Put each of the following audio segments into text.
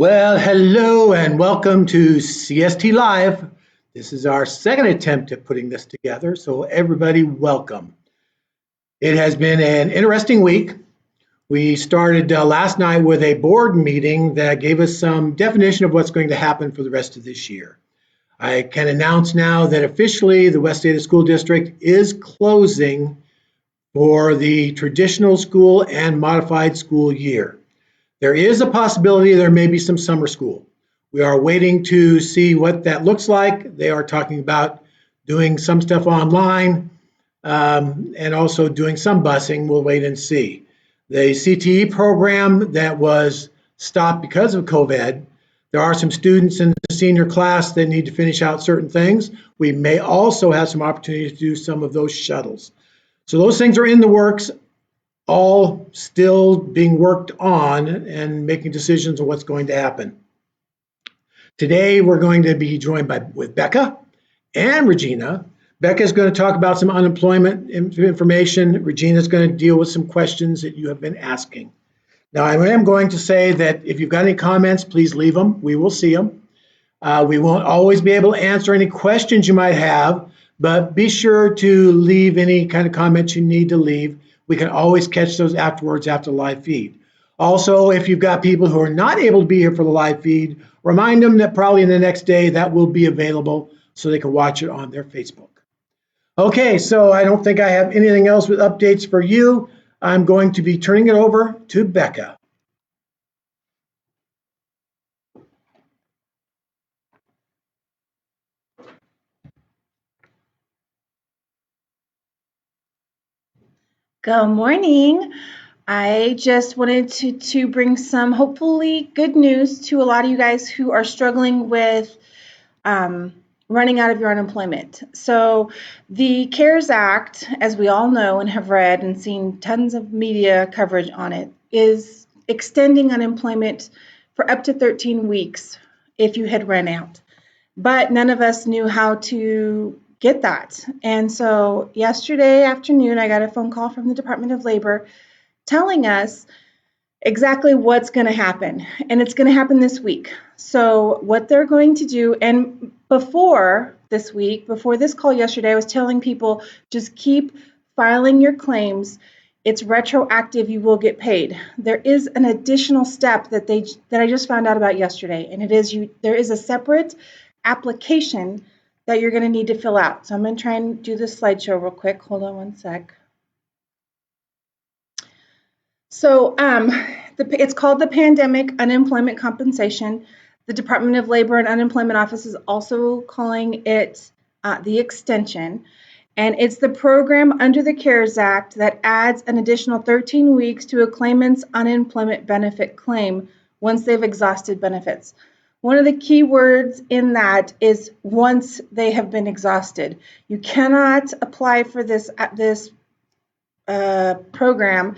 Well, hello and welcome to CST Live. This is our second attempt at putting this together, so everybody welcome. It has been an interesting week. We started last night with a board meeting that gave us some definition of what's going to happen for the rest of this year. I can announce now that officially the West Ada School District is closing for the traditional school and modified school year. There is a possibility there may be some summer school. We are waiting to see what that looks like. They are talking about doing some stuff online and also doing some busing. We'll wait and see. The CTE program that was stopped because of COVID, there are some students in the senior class that need to finish out certain things. We may also have some opportunity to do some of those shuttles. So those things are in the works, all still being worked on and making decisions on what's going to happen. Today, we're going to be joined with Becca and Regina. Becca is going to talk about some unemployment information. Regina is going to deal with some questions that you have been asking. Now, I am going to say that if you've got any comments, please leave them. We will see them. We won't always be able to answer any questions you might have, but be sure to leave any kind of comments you need to leave. We can always catch those afterwards after the live feed. Also, if you've got people who are not able to be here for the live feed, remind them that probably in the next day that will be available so they can watch it on their Facebook. Okay, so I don't think I have anything else with updates for you. I'm going to be turning it over to Becca. Good morning. I just wanted to bring some hopefully good news to a lot of you guys who are struggling with running out of your unemployment. So the CARES Act, as we all know and have read and seen tons of media coverage on it, is extending unemployment for up to 13 weeks if you had run out. But none of us knew how to get that. And so yesterday afternoon, I got a phone call from the Department of Labor telling us exactly what's going to happen. And it's going to happen this week. So what they're going to do, and before this week, before this call yesterday, I was telling people just keep filing your claims. It's retroactive, you will get paid. There is an additional step that I just found out about yesterday, and there is a separate application that you're going to need to fill out. So I'm going to try and do this slideshow real quick. Hold on one sec. So it's called the Pandemic Unemployment Compensation. The Department of Labor and Unemployment Office is also calling it the extension. And it's the program under the CARES Act that adds an additional 13 weeks to a claimant's unemployment benefit claim once they've exhausted benefits. One of the key words in that is once they have been exhausted. You cannot apply for this program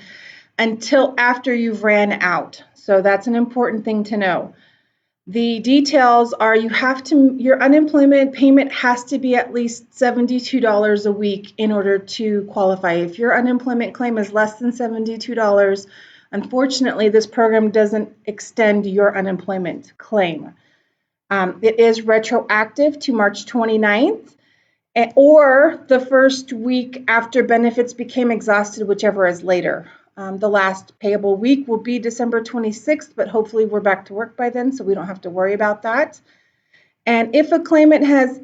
until after you've ran out. So that's an important thing to know. The details are your unemployment payment has to be at least $72 a week in order to qualify. If your unemployment claim is less than $72, unfortunately, this program doesn't extend your unemployment claim. It is retroactive to March 29th or the first week after benefits became exhausted, whichever is later. The last payable week will be December 26th, but hopefully we're back to work by then, so we don't have to worry about that. And if a claimant has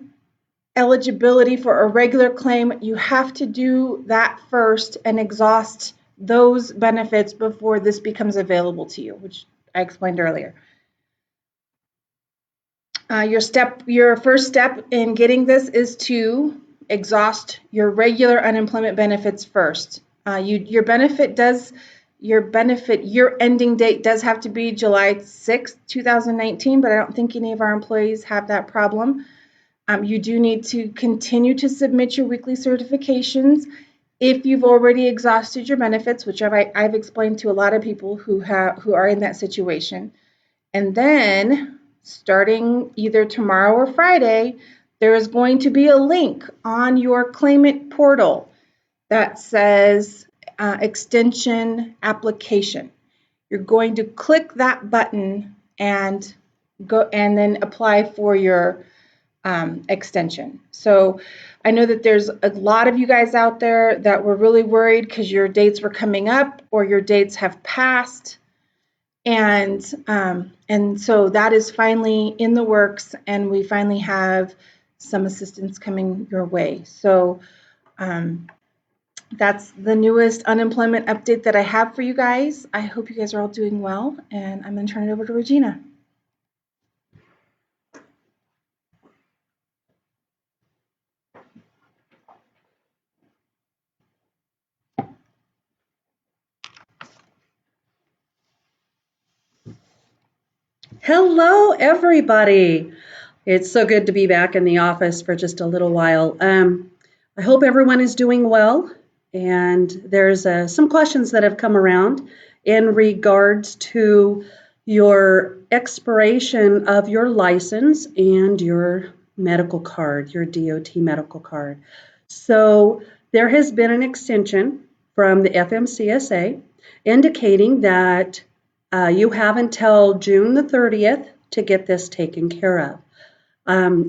eligibility for a regular claim, you have to do that first and exhaust those benefits before this becomes available to you, which I explained earlier. Your first step in getting this is to exhaust your regular unemployment benefits first. Your year ending date does have to be July 6th, 2019, but I don't think any of our employees have that problem. You do need to continue to submit your weekly certifications if you've already exhausted your benefits, which I've explained to a lot of people who are in that situation. And then starting either tomorrow or Friday, there is going to be a link on your claimant portal that says extension application. You're going to click that button and go and then apply for your extension. So I know that there's a lot of you guys out there that were really worried because your dates were coming up or your dates have passed. And so that is finally in the works, and we finally have some assistance coming your way. So that's the newest unemployment update that I have for you guys. I hope you guys are all doing well, and I'm going to turn it over to Regina. Hello, everybody. It's so good to be back in the office for just a little while. I hope everyone is doing well. And there's some questions that have come around in regards to your expiration of your license and your medical card, your DOT medical card. So there has been an extension from the FMCSA indicating that you have until June the 30th to get this taken care of.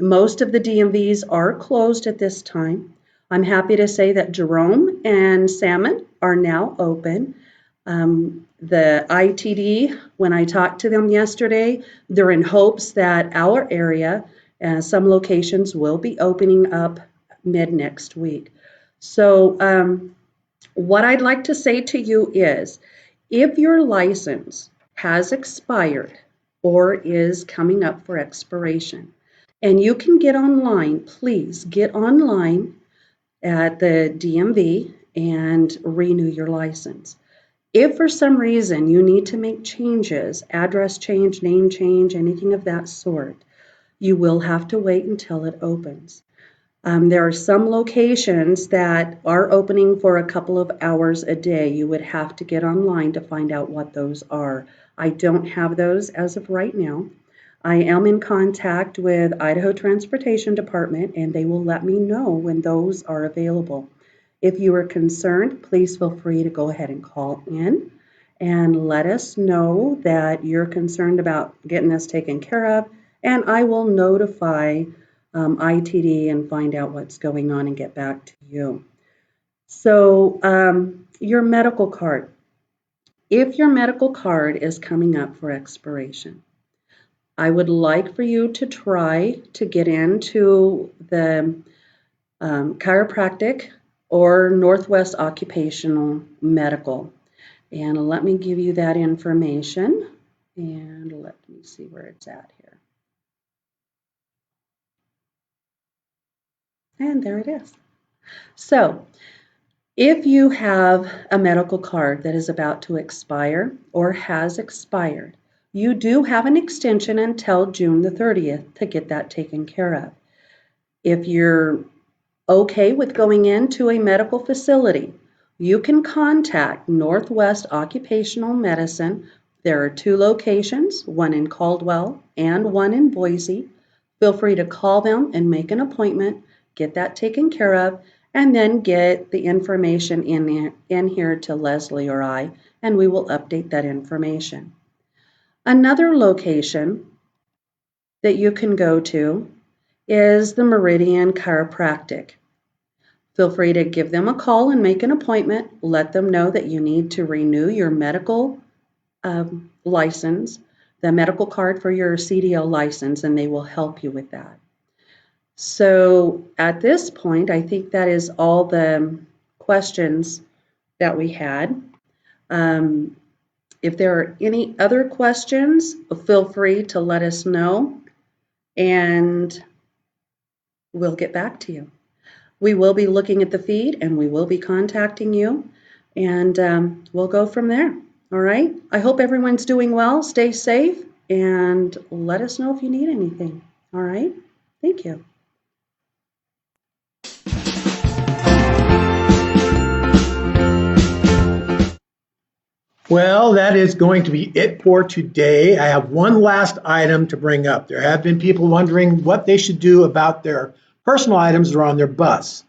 Most of the DMVs are closed at this time. I'm happy to say that Jerome and Salmon are now open. The ITD, when I talked to them yesterday, they're in hopes that our area, some locations will be opening up mid next week. So what I'd like to say to you is, if your license has expired or is coming up for expiration, and you can get online, please get online at the DMV and renew your license. If for some reason you need to make changes, address change, name change, anything of that sort, you will have to wait until it opens. There are some locations that are opening for a couple of hours a day. You would have to get online to find out what those are. I don't have those as of right now. I am in contact with Idaho Transportation Department, and they will let me know when those are available. If you are concerned, please feel free to go ahead and call in and let us know that you're concerned about getting this taken care of, and I will notify ITD and find out what's going on and get back to you. So your medical card. If your medical card is coming up for expiration, I would like for you to try to get into the chiropractic or Northwest Occupational Medical. And let me give you that information. And let me see where it's at here. And there it is. So if you have a medical card that is about to expire or has expired, you do have an extension until June the 30th to get that taken care of. If you're okay with going into a medical facility, you can contact Northwest Occupational Medicine. There are 2 locations, one in Caldwell and one in Boise. Feel free to call them and make an appointment, get that taken care of, and then get the information in here to Leslie or I, and we will update that information. Another location that you can go to is the Meridian Chiropractic. Feel free to give them a call and make an appointment. Let them know that you need to renew your medical license, the medical card for your CDL license, and they will help you with that. So at this point, I think that is all the questions that we had. If there are any other questions, feel free to let us know, and we'll get back to you. We will be looking at the feed, and we will be contacting you, and we'll go from there. All right? I hope everyone's doing well. Stay safe, and let us know if you need anything. All right? Thank you. Well, that is going to be it for today. I have one last item to bring up. There have been people wondering what they should do about their personal items that are on their bus.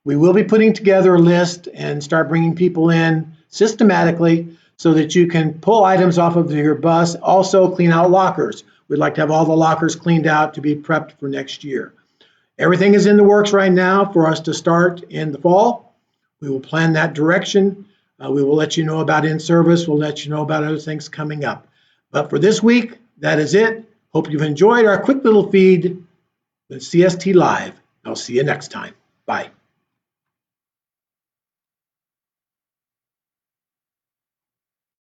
We will be putting together a list and start bringing people in systematically so that you can pull items off of your bus. Also, clean out lockers. We'd like to have all the lockers cleaned out to be prepped for next year. Everything is in the works right now for us to start in the fall. We will plan that direction. We will let you know about in-service. We'll let you know about other things coming up. But for this week, that is it. Hope you've enjoyed our quick little feed with CST Live. I'll see you next time. Bye.